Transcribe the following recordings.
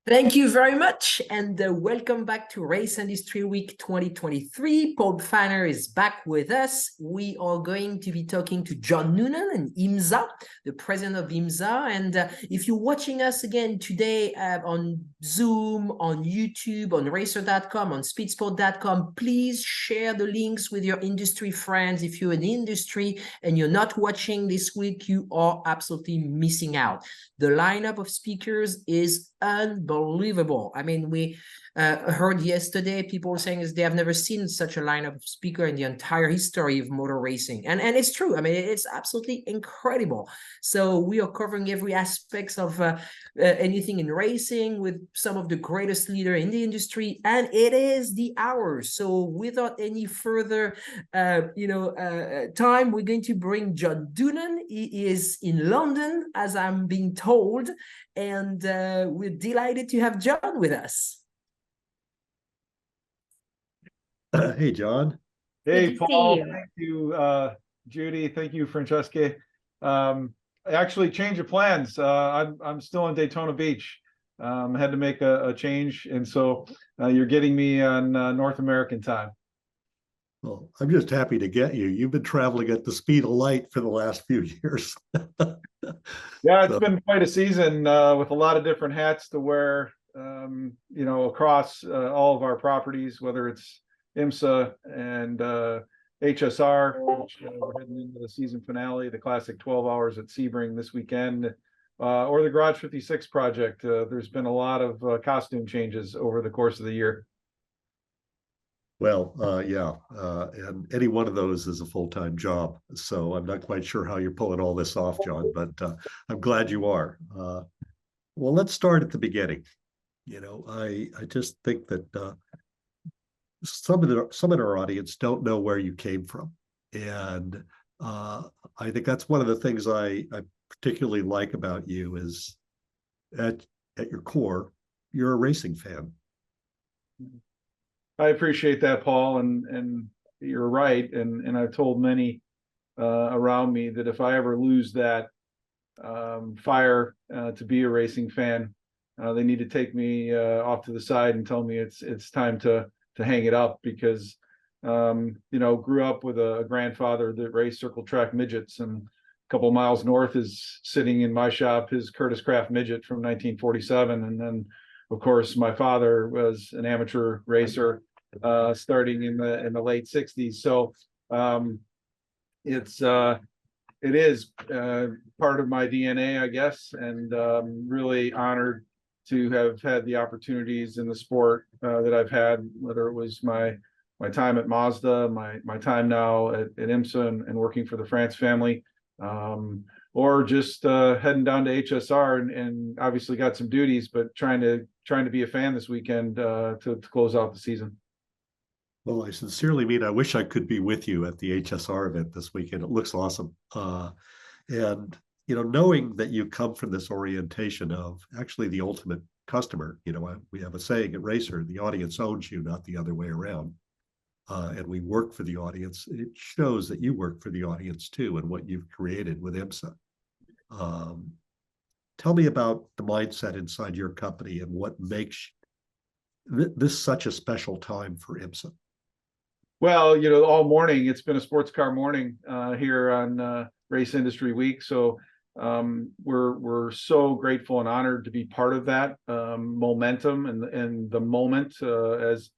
Thank you very much, and welcome back to Race Industry Week 2023. Paul Fanner is back with us. We are going to be talking to John Doonan and IMSA, the president of IMSA. And if you're watching us again today on Zoom, on YouTube, on racer.com, on speedsport.com, please share the links with your industry friends. If you're in the industry and you're not watching this week, you are absolutely missing out. The lineup of speakers is unbelievable. I mean, we heard yesterday people saying they have never seen such a lineup of speakers in the entire history of motor racing. And it's true. I mean, it's absolutely incredible. So we are covering every aspect of anything in racing with some of the greatest leaders in the industry. And it is the hour. So without any further, time, we're going to bring John Dunan. He is in London, as I'm being told. And we're delighted to have John with us. Hey, John. Hey, Paul. Thank you, Judy. Thank you, Francesca. I actually changed of plans. I'm still in Daytona Beach. I had to make a change, and so you're getting me on North American time. Well, I'm just happy to get you. You've been traveling at the speed of light for the last few years. Yeah, it's been quite a season with a lot of different hats to wear, across all of our properties, whether it's IMSA and HSR, which we're heading into the season finale, the classic 12 hours at Sebring this weekend, or the Garage 56 project. There's been a lot of costume changes over the course of the year. Well, and any one of those is a full-time job. So I'm not quite sure how you're pulling all this off, John, but I'm glad you are. Well, let's start at the beginning. I just think that some of our audience don't know where you came from. And I think that's one of the things I particularly like about you is at your core, you're a racing fan. I appreciate that, Paul, and you're right. And I've told many around me that if I ever lose that fire to be a racing fan, they need to take me off to the side and tell me it's time to hang it up, because grew up with a grandfather that raced circle track midgets, and a couple of miles north is sitting in my shop his Curtis Craft midget from 1947, and then of course my father was an amateur racer starting in the late 60s. So it is part of my DNA, I guess, and really honored to have had the opportunities in the sport that I've had, whether it was my time at Mazda, my time now at IMSA and working for the France family, or just heading down to HSR and obviously got some duties, but trying to be a fan this weekend to close out the season. Well, I sincerely mean I wish I could be with you at the HSR event this weekend. It looks awesome. And knowing that you come from this orientation of actually the ultimate customer, we have a saying at Racer, the audience owns you, not the other way around. And we work for the audience. It shows that you work for the audience too, and what you've created with IMSA. Tell me about the mindset inside your company and what makes this such a special time for IMSA. Well, all morning it's been a sports car morning here on Race Industry Week. So we're so grateful and honored to be part of that momentum and the moment, as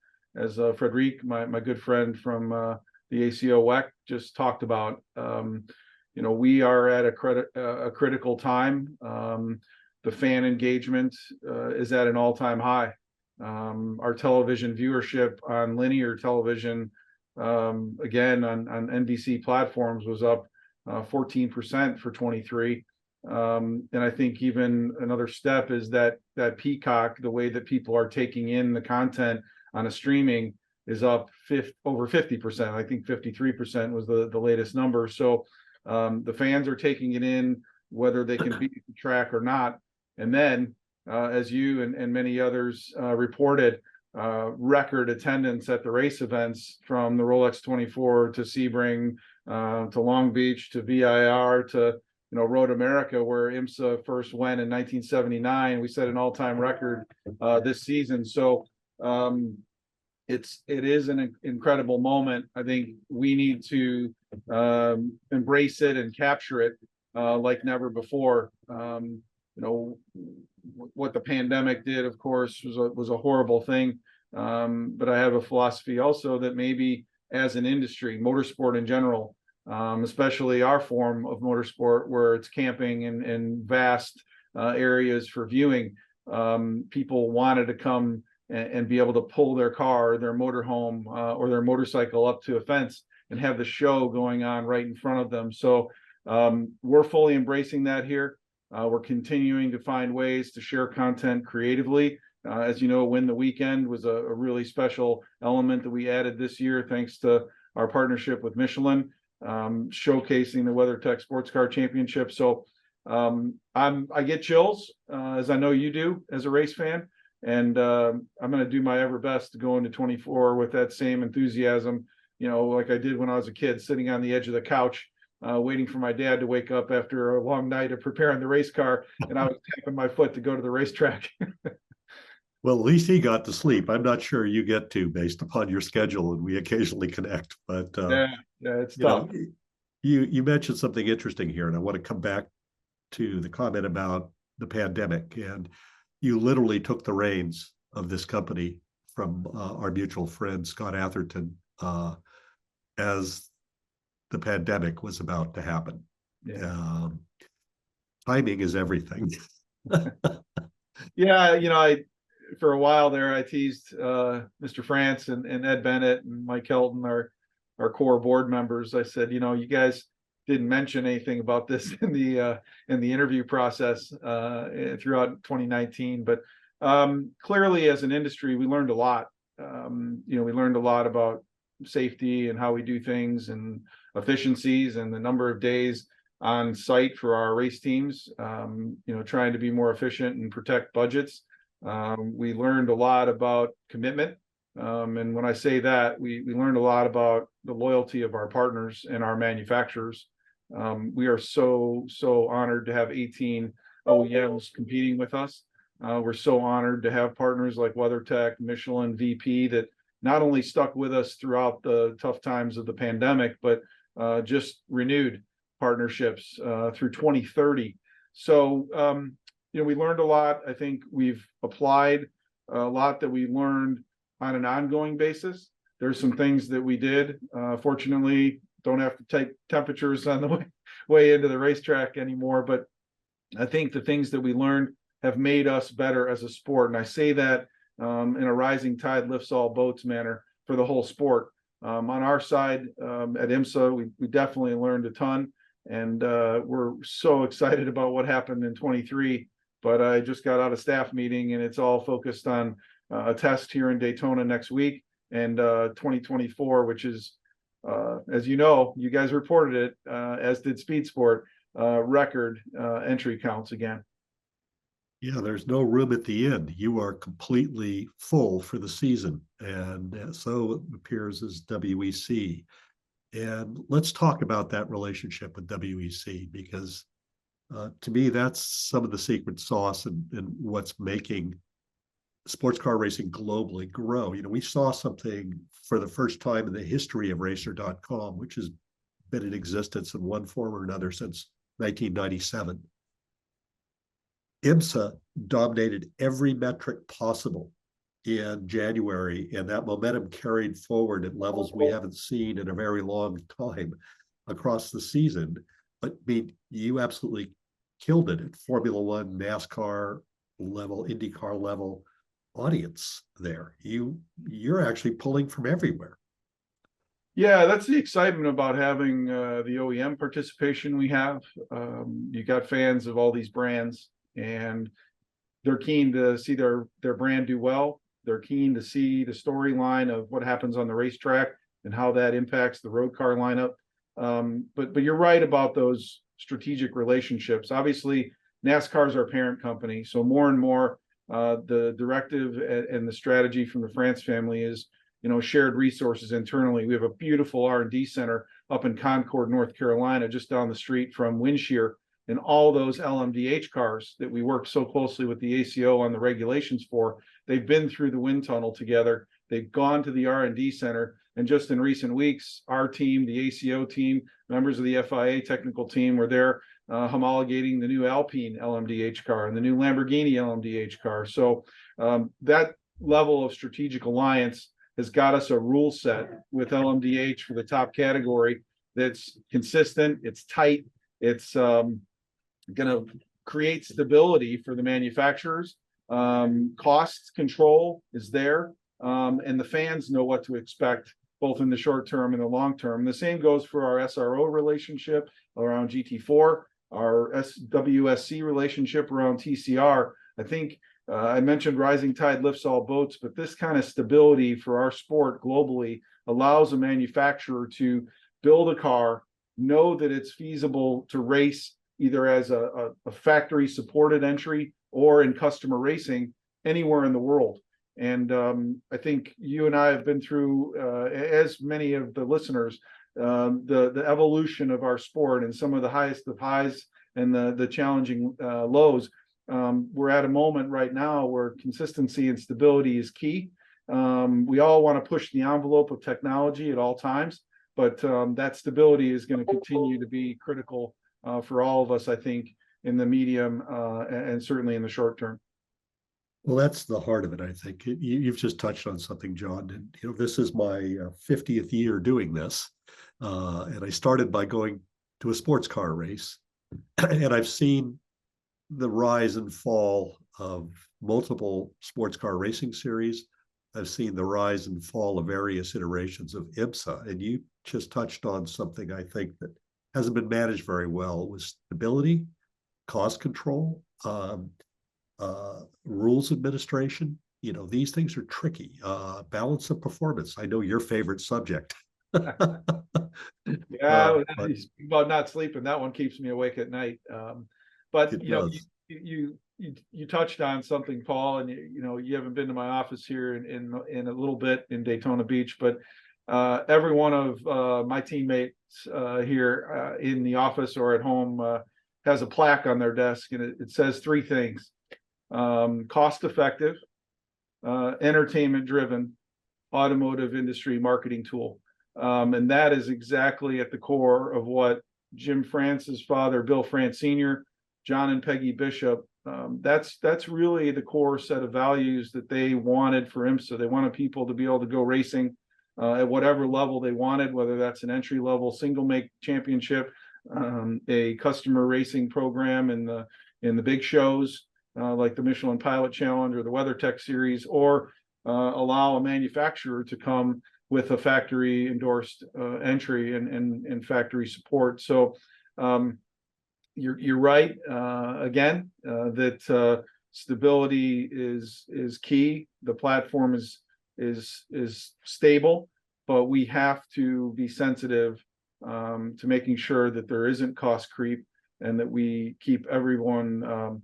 Frederic, my good friend from the ACO WEC, just talked about. We are at a critical time. The fan engagement is at an all-time high. Our television viewership on linear television, again on NBC platforms, was up 14% for 23. And I think even another step is that Peacock, the way that people are taking in the content on a streaming, is up over 50%. I think 53% was the latest number. So the fans are taking it in, whether they can beat the track or not. And then, as you and many others reported, record attendance at the race events, from the Rolex 24 to Sebring to Long Beach to VIR to Road America, where IMSA first went in 1979. We set an all-time record this season. So it is an incredible moment. I think we need to embrace it and capture it like never before. What the pandemic did, of course, was a horrible thing. But I have a philosophy also that maybe as an industry, motorsport in general, especially our form of motorsport, where it's camping and vast areas for viewing, people wanted to come and be able to pull their car, or their motorhome, or their motorcycle up to a fence and have the show going on right in front of them. So we're fully embracing that here. We're continuing to find ways to share content creatively. As you know, Win the Weekend was a really special element that we added this year, thanks to our partnership with Michelin, showcasing the WeatherTech SportsCar Championship. So I get chills, as I know you do as a race fan, and I'm going to do my ever best to go into 24 with that same enthusiasm, like I did when I was a kid, sitting on the edge of the couch, waiting for my dad to wake up after a long night of preparing the race car, and I was tapping my foot to go to the racetrack. Well, at least he got to sleep. I'm not sure you get to, based upon your schedule, and we occasionally connect. But yeah, it's tough. You mentioned something interesting here, and I want to come back to the comment about the pandemic. And you literally took the reins of this company from our mutual friend Scott Atherton as the pandemic was about to happen. Yeah. Timing is everything. Yeah, for a while there, I teased Mr. France and Ed Bennett and Mike Helton, our core board members. I said, you guys didn't mention anything about this in the interview process throughout 2019. But clearly, as an industry, we learned a lot. We learned a lot about safety and how we do things, and efficiencies, and the number of days on site for our race teams. Trying to be more efficient and protect budgets. We learned a lot about commitment. And when I say that, we learned a lot about the loyalty of our partners and our manufacturers. We are so honored to have 18 OEMs competing with us. We're so honored to have partners like WeatherTech, Michelin, VP, that not only stuck with us throughout the tough times of the pandemic, but just renewed partnerships through 2030. So we learned a lot. I think we've applied a lot that we learned on an ongoing basis. There's some things that we did, fortunately, don't have to take temperatures on the way into the racetrack anymore. But I think the things that we learned have made us better as a sport. And I say that in a rising tide lifts all boats manner for the whole sport. On our side at IMSA, we definitely learned a ton. And we're so excited about what happened in 23. But I just got out of staff meeting, and it's all focused on a test here in Daytona next week, and 2024, which is, as you know, you guys reported it, as did Speed Sport, record entry counts again. Yeah, there's no room at the end. You are completely full for the season, and so it appears as WEC. And let's talk about that relationship with WEC, because to me, that's some of the secret sauce and what's making sports car racing globally grow. We saw something for the first time in the history of racer.com, which has been in existence in one form or another since 1997. IMSA dominated every metric possible in January, and that momentum carried forward at levels we haven't seen in a very long time across the season. But you absolutely killed it at Formula One, NASCAR level, IndyCar level audience there. You're actually pulling from everywhere. Yeah, that's the excitement about having the OEM participation we have. You got fans of all these brands, and they're keen to see their brand do well. They're keen to see the storyline of what happens on the racetrack and how that impacts the road car lineup. But you're right about those strategic relationships. Obviously, NASCAR is our parent company, so more and more the directive and the strategy from the France family is, shared resources internally. We have a beautiful R&D center up in Concord, North Carolina, just down the street from Windshear, And all those LMDh cars that we work so closely with the ACO on the regulations for, they've been through the wind tunnel together. They've gone to the R&D center. And just in recent weeks, our team, the ACO team, members of the FIA technical team were there homologating the new Alpine LMDh car and the new Lamborghini LMDh car. So that level of strategic alliance has got us a rule set with LMDh for the top category that's consistent, it's tight, it's going to create stability for the manufacturers. Cost control is there, and the fans know what to expect both in the short term and the long term. The same goes for our SRO relationship around GT4, our WSC relationship around TCR. I think I mentioned rising tide lifts all boats, but this kind of stability for our sport globally allows a manufacturer to build a car, know that it's feasible to race either as a factory supported entry or in customer racing anywhere in the world. And I think you and I have been through, as many of the listeners, the evolution of our sport and some of the highest of highs and the challenging lows. We're at a moment right now where consistency and stability is key. We all want to push the envelope of technology at all times, but that stability is going to continue to be critical for all of us, I think, in the medium and certainly in the short term. Well, that's the heart of it, I think. You've just touched on something, John. And this is my 50th year doing this, and I started by going to a sports car race, and I've seen the rise and fall of multiple sports car racing series. I've seen the rise and fall of various iterations of IMSA, and you just touched on something I think that hasn't been managed very well, was stability, cost control, rules administration. These things are tricky. Balance of performance. I know your favorite subject. Yeah, about not sleeping. That one keeps me awake at night. But you touched on something, Paul, and you haven't been to my office here in a little bit in Daytona Beach, but every one of my teammates here in the office or at home has a plaque on their desk, and it says three things: cost effective, entertainment driven, automotive industry marketing tool. And that is exactly at the core of what Jim France's father, Bill France Sr., John and Peggy Bishop, that's really the core set of values that they wanted for IMSA. They wanted people to be able to go racing at whatever level they wanted, whether that's an entry level single make championship, a customer racing program in the big shows like the Michelin Pilot Challenge or the WeatherTech Series, or allow a manufacturer to come with a factory endorsed entry and factory support. So you're right again that stability is key. The platform is stable, but we have to be sensitive to making sure that there isn't cost creep and that we keep everyone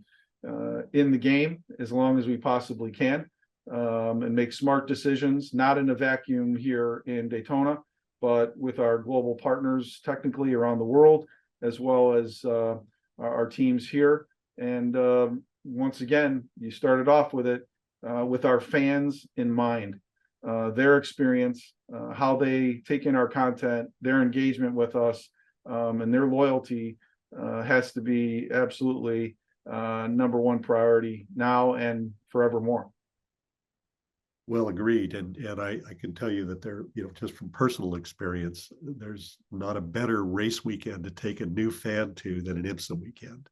in the game as long as we possibly can, and make smart decisions, not in a vacuum here in Daytona, but with our global partners technically around the world, as well as our teams here. And once again, you started off with it with our fans in mind, their experience, how they take in our content, their engagement with us, and their loyalty has to be absolutely number one priority now and forevermore. Well, agreed. And I can tell you that there, just from personal experience, there's not a better race weekend to take a new fan to than an IMSA weekend,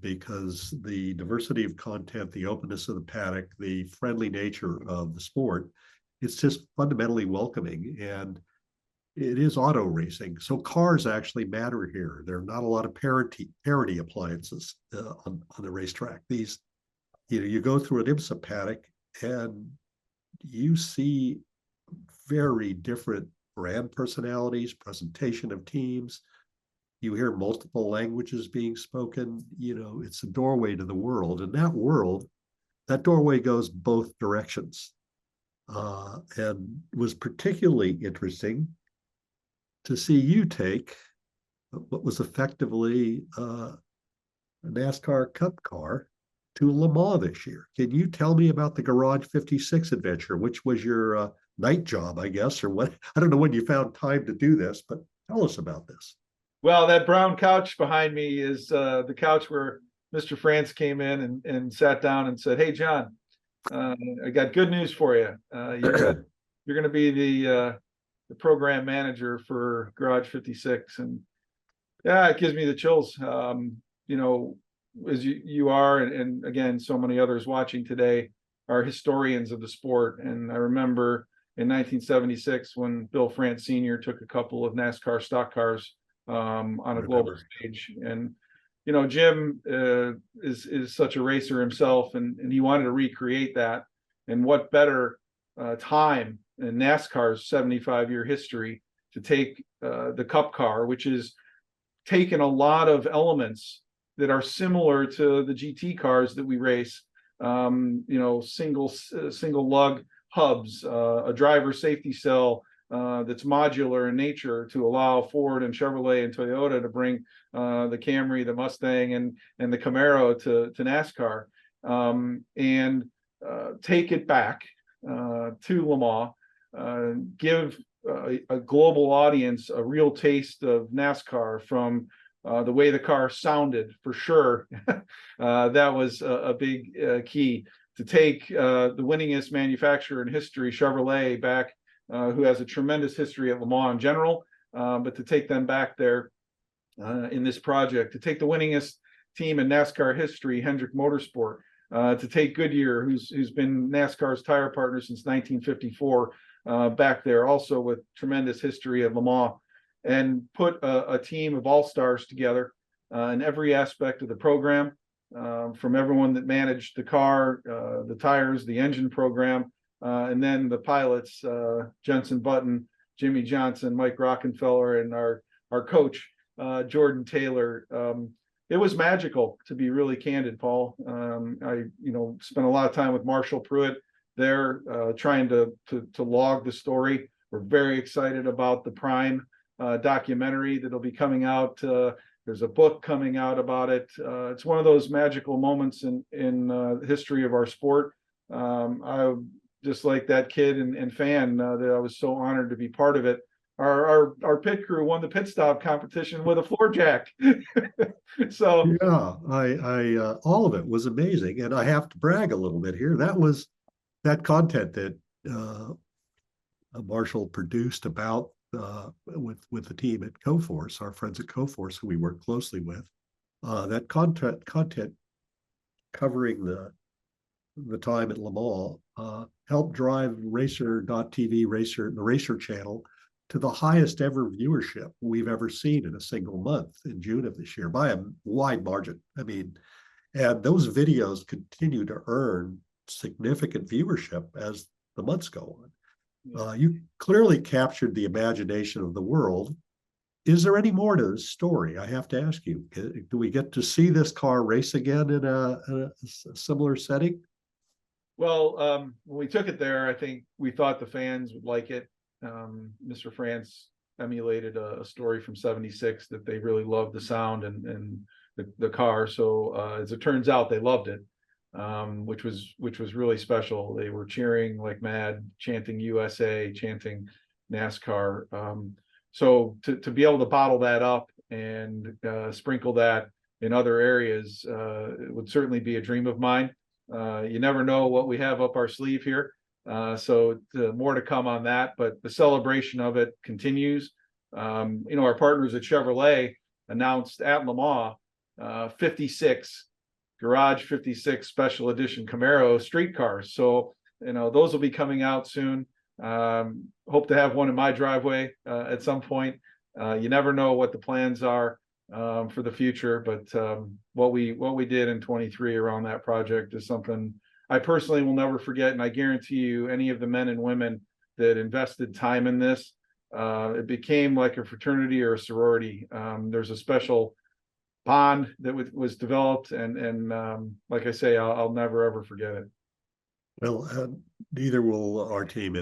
because the diversity of content, the openness of the paddock, the friendly nature of the sport, it's just fundamentally welcoming. And it is auto racing. So cars actually matter here. There are not a lot of parity appliances on the racetrack. These, you go through an IMSA paddock and you see very different brand personalities, presentation of teams. You hear multiple languages being spoken. It's a doorway to the world. And that doorway goes both directions. And was particularly interesting to see you take what was effectively a NASCAR Cup car to Le Mans this year. Can you tell me about the Garage 56 adventure, which was your night job, I guess, or what? I don't know when you found time to do this, but tell us about this. Well, that brown couch behind me is the couch where Mr. France came in and sat down and said, "Hey, John, I got good news for you. You're going to be the program manager for Garage 56." And yeah, it gives me the chills. You know, as you are, and again, so many others watching today are historians of the sport. And I remember in 1976 when Bill France Sr. took a couple of NASCAR stock cars on a global stage. And you know, Jim is such a racer himself, and he wanted to recreate that. And what better time in NASCAR's 75-year history to take the Cup car, which is taken a lot of elements that are similar to the GT cars that we race. You know, single lug hubs, a driver safety cell that's modular in nature to allow Ford and Chevrolet and Toyota to bring the Camry, the Mustang, and the Camaro to NASCAR, and take it back to Le Mans, give a global audience a real taste of NASCAR from the way the car sounded, for sure. That was a big key to take the winningest manufacturer in history, Chevrolet, back, who has a tremendous history at Le Mans in general, but to take them back there in this project, to take the winningest team in NASCAR history, Hendrick Motorsport, to take Goodyear, who's been NASCAR's tire partner since 1954, back there also with tremendous history at Le Mans, and put a team of all-stars together in every aspect of the program, from everyone that managed the car, the tires, the engine program, and then the pilots, Jensen Button, Jimmy Johnson, Mike Rockenfeller, and our coach, Jordan Taylor. It was magical, to be really candid, Paul. I spent a lot of time with Marshall Pruitt there, trying to log the story. We're very excited about the Prime documentary that'll be coming out. There's a book coming out about it. It's one of those magical moments in the history of our sport. I just like that kid and fan that I was so honored to be part of it. Our pit crew won the pit stop competition with a floor jack. So yeah, I all of it was amazing, and I have to brag a little bit here. That content that Marshall produced about with the team at Coforce, our friends at Coforce, who we work closely with. That content covering the time at Le Mans helped drive Racer.tv, the Racer channel, to the highest ever viewership we've ever seen in a single month in June of this year by a wide margin. I mean, and those videos continue to earn significant viewership as the months go on. You clearly captured the imagination of the world. Is there any more to this story? I have to ask you, do we get to see this car race again in a similar setting? Well, when we took it there, I think we thought the fans would like it. Mr. France emulated a story from '76 that they really loved the sound and the car. So as it turns out, they loved it, which was really special. They were cheering like mad, chanting USA, chanting NASCAR. So to be able to bottle that up and sprinkle that in other areas, it would certainly be a dream of mine. You never know what we have up our sleeve here. So more to come on that, but the celebration of it continues. Our partners at Chevrolet announced at Le Mans 56 Garage 56 Special Edition Camaro street cars. So, those will be coming out soon. Hope to have one in my driveway at some point. You never know what the plans are for the future, but what we did in 23 around that project is something I personally will never forget. And I guarantee you, any of the men and women that invested time in this, it became like a fraternity or a sorority. There's a special bond that was developed, and like I say, I'll never ever forget it. Well, neither will our team.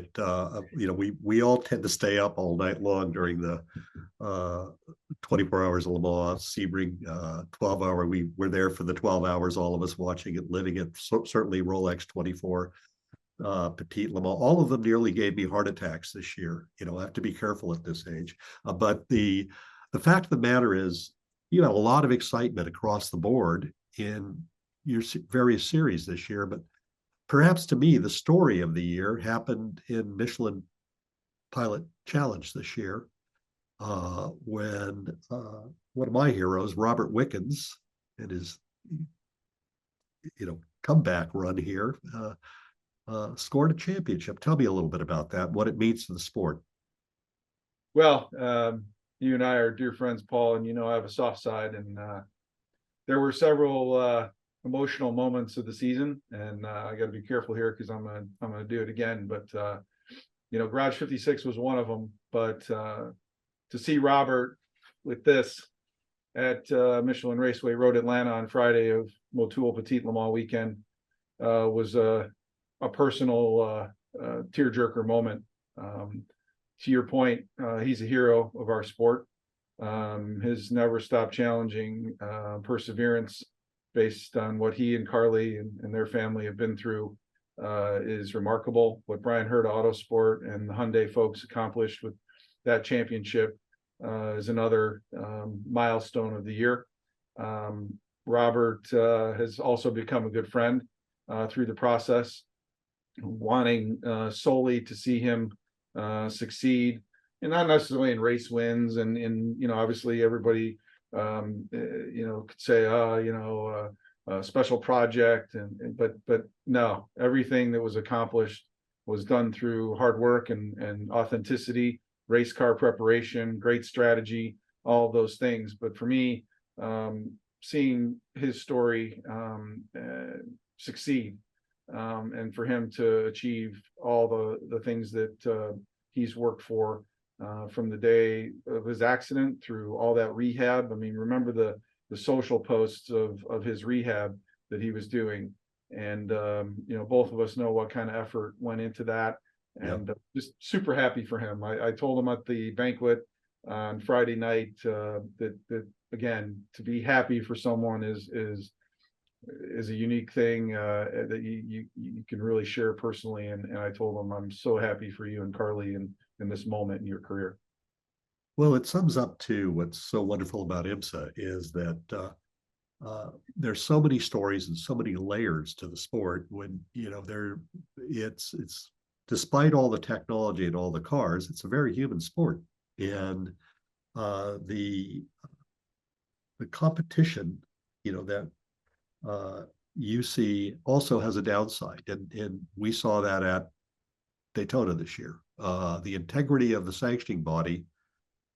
We all tend to stay up all night long during the 24 hours of Le Mans, Sebring, 12-hour. We were there for the 12 hours, all of us watching it, living it. Certainly Rolex 24, Petit Le Mans. All of them nearly gave me heart attacks this year. I have to be careful at this age. But the fact of the matter is, a lot of excitement across the board in your various series this year. But perhaps to me, the story of the year happened in Michelin Pilot Challenge this year, when one of my heroes, Robert Wickens, and his comeback run here, scored a championship. Tell me a little bit about that, what it means to the sport. Well, you and I are dear friends, Paul, and I have a soft side, and there were several emotional moments of the season, and I got to be careful here because I'm gonna do it again. But Garage 56 was one of them. But to see Robert with this at Michelin Raceway Road Atlanta on Friday of Motul Petit Le Mans weekend was a personal tearjerker moment. To your point, he's a hero of our sport. His never stop challenging perseverance based on what he and Carly and their family have been through is remarkable. What Brian Hurta Autosport and the Hyundai folks accomplished with that championship is another milestone of the year. Robert has also become a good friend through the process, wanting solely to see him succeed, and not necessarily in race wins. And obviously everybody could say, a special project, but no, everything that was accomplished was done through hard work and authenticity, race car preparation, great strategy, all of those things. But for me, seeing his story succeed, and for him to achieve all the things that he's worked for, from the day of his accident through all that rehab. I mean, remember the social posts of his rehab that he was doing. And, both of us know what kind of effort went into that, and just super happy for him. I told him at the banquet on Friday night that again, to be happy for someone is a unique thing that you can really share personally. And I told him, I'm so happy for you and Carly in this moment in your career. Well, it sums up to what's so wonderful about IMSA is that there's so many stories and so many layers to the sport. When it's despite all the technology and all the cars, it's a very human sport, and the competition, that you see also has a downside, and we saw that at Daytona this year. The integrity of the sanctioning body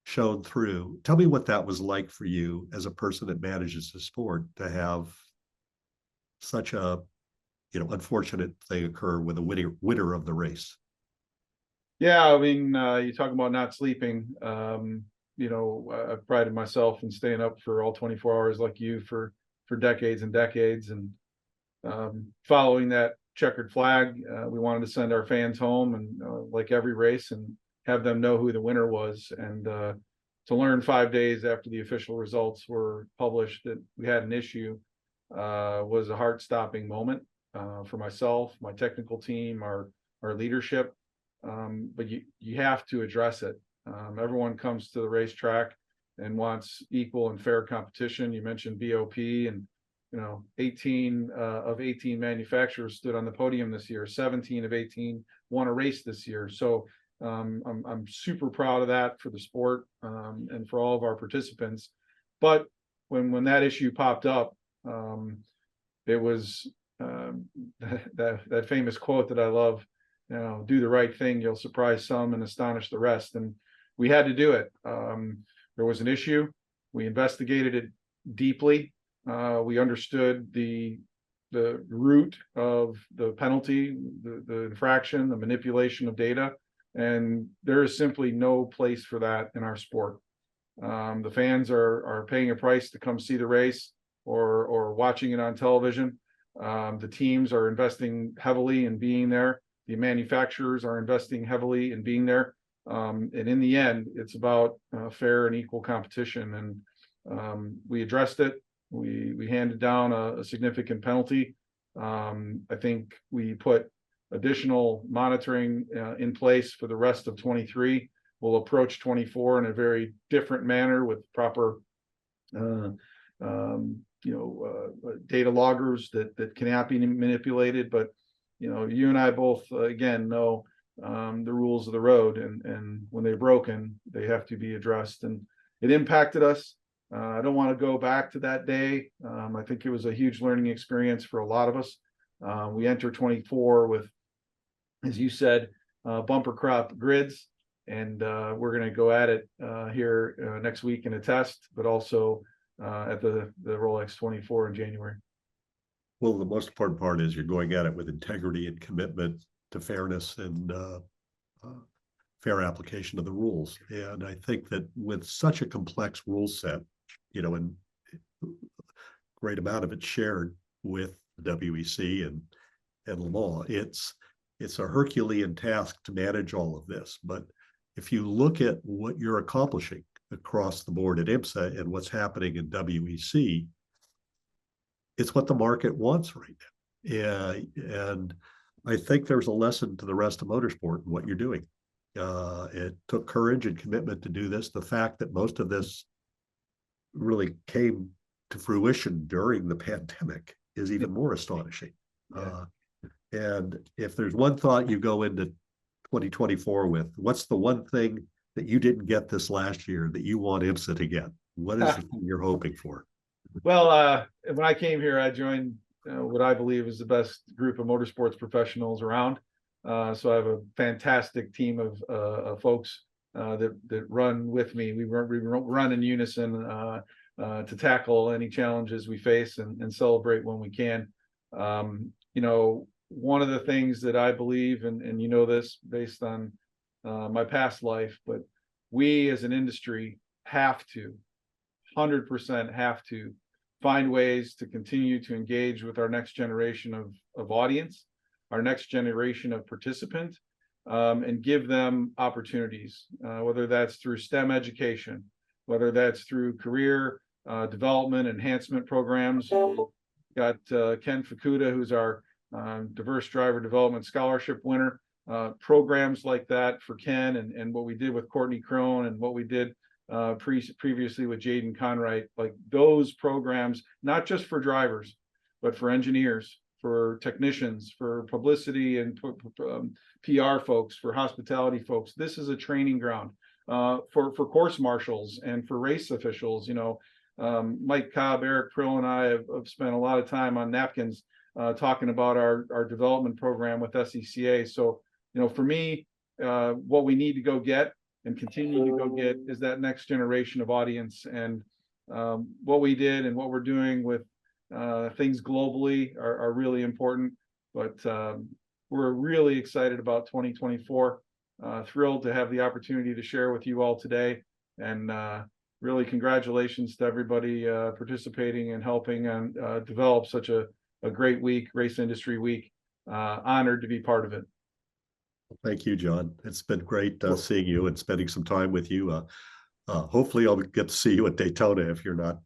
shone through. Tell me what that was like for you as a person that manages the sport, to have such a unfortunate thing occur with a winner of the race. Yeah, I mean, you talk about not sleeping. I've prided myself in staying up for all 24 hours like you for decades and decades, and following that checkered flag, we wanted to send our fans home, and like every race, and have them know who the winner was. And to learn 5 days after the official results were published that we had an issue was a heart-stopping moment for myself, my technical team, our leadership. But you have to address it. Everyone comes to the racetrack and wants equal and fair competition. You mentioned BOP, and 18 of 18 manufacturers stood on the podium this year. 17 of 18 won a race this year. So I'm super proud of that for the sport, and for all of our participants. But when that issue popped up, it was that famous quote that I love, do the right thing, you'll surprise some and astonish the rest. And we had to do it. There was an issue. We investigated it deeply. We understood the root of the penalty, the infraction, the manipulation of data, and there is simply no place for that in our sport. The fans are paying a price to come see the race or watching it on television. The teams are investing heavily in being there. The manufacturers are investing heavily in being there. And in the end, it's about fair and equal competition. And we addressed it. We handed down a significant penalty. I think we put additional monitoring in place for the rest of 23. We'll approach 24 in a very different manner with proper data loggers that cannot be manipulated. But you and I both again know the rules of the road, and when they're broken, they have to be addressed. And it impacted us. I don't want to go back to that day. I think it was a huge learning experience for a lot of us. We enter 24 with, as you said, bumper crop grids, and we're going to go at it here next week in a test, but also at the Rolex 24 in January. Well, the most important part is you're going at it with integrity and commitment to fairness and fair application of the rules. And I think that with such a complex rule set, and great amount of it shared with the WEC and law, it's a Herculean task to manage all of this. But if you look at what you're accomplishing across the board at IMSA and what's happening in WEC, it's what the market wants right now. Yeah, and I think there's a lesson to the rest of motorsport in what you're doing. It took courage and commitment to do this. The fact that most of this really came to fruition during the pandemic is even more astonishing. Yeah. And if there's one thought you go into 2024 with, what's the one thing that you didn't get this last year that you want IMSA to get? What is the thing you're hoping for? Well, when I came here, I joined what I believe is the best group of motorsports professionals around. So I have a fantastic team of folks that run with me. We run in unison to tackle any challenges we face and celebrate when we can. One of the things that I believe, and this based on my past life, but we as an industry have to, 100% have to find ways to continue to engage with our next generation of audience, our next generation of participant, and give them opportunities, whether that's through STEM education, whether that's through career development enhancement programs. Got Ken Fukuda, who's our diverse driver development scholarship winner. Programs like that for Ken, and what we did with Courtney Crone, and what we did previously with Jaden Conwright, like those programs, not just for drivers, but for engineers, for technicians, for publicity and PR folks, for hospitality folks. This is a training ground for course marshals and for race officials. Mike Cobb, Eric Prill, and I have spent a lot of time on napkins talking about our development program with SECA. So, for me, what we need to go get and continue to go get is that next generation of audience. And what we did and what we're doing with things globally are really important. But we're really excited about 2024. Thrilled to have the opportunity to share with you all today. And really congratulations to everybody participating and helping and develop such a great week, Race Industry Week. Honored to be part of it. Thank you, John. It's been great seeing you and spending some time with you. Hopefully I'll get to see you at Daytona if you're not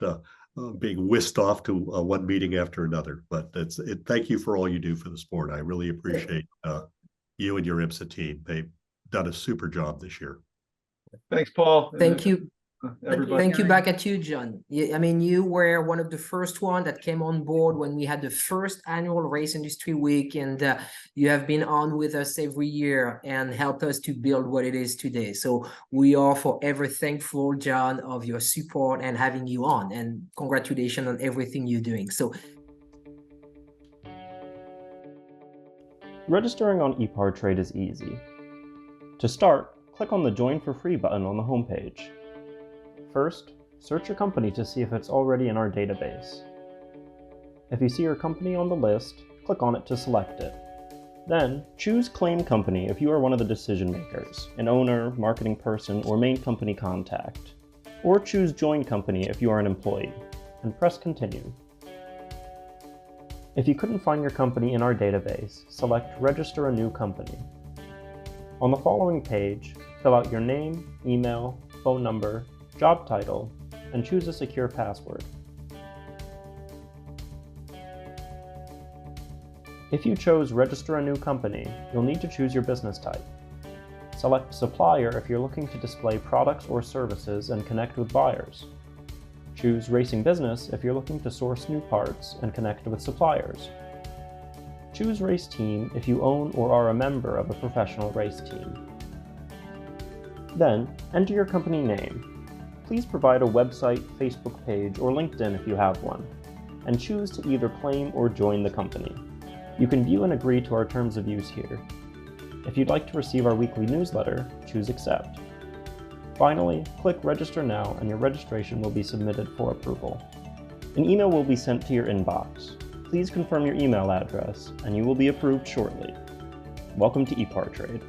being whisked off to one meeting after another. But thank you for all you do for the sport. I really appreciate you and your IMSA team. They've done a super job this year. Thanks, Paul. Thank you. Everybody. Thank you back at you, John. You were one of the first one that came on board when we had the first annual Race Industry Week, and you have been on with us every year and helped us to build what it is today. So we are forever thankful, John, of your support and having you on, and congratulations on everything you're doing. So registering on Epart Trade is easy. To start, click on the Join for Free button on the homepage. First, search your company to see if it's already in our database. If you see your company on the list, click on it to select it. Then, choose Claim Company if you are one of the decision makers, an owner, marketing person, or main company contact. Or choose Join Company if you are an employee, and press Continue. If you couldn't find your company in our database, select Register a New Company. On the following page, Fill out your name, email, phone number, job title, and choose a secure password. If you chose Register a New Company, you'll need to choose your business type. Select Supplier if you're looking to display products or services and connect with buyers. Choose Racing Business if you're looking to source new parts and connect with suppliers. Choose Race Team if you own or are a member of a professional race team. Then, enter your company name. Please provide a website, Facebook page, or LinkedIn if you have one, and choose to either claim or join the company. You can view and agree to our terms of use here. If you'd like to receive our weekly newsletter, choose Accept. Finally, click Register Now and your registration will be submitted for approval. An email will be sent to your inbox. Please confirm your email address and you will be approved shortly. Welcome to Epart Trade.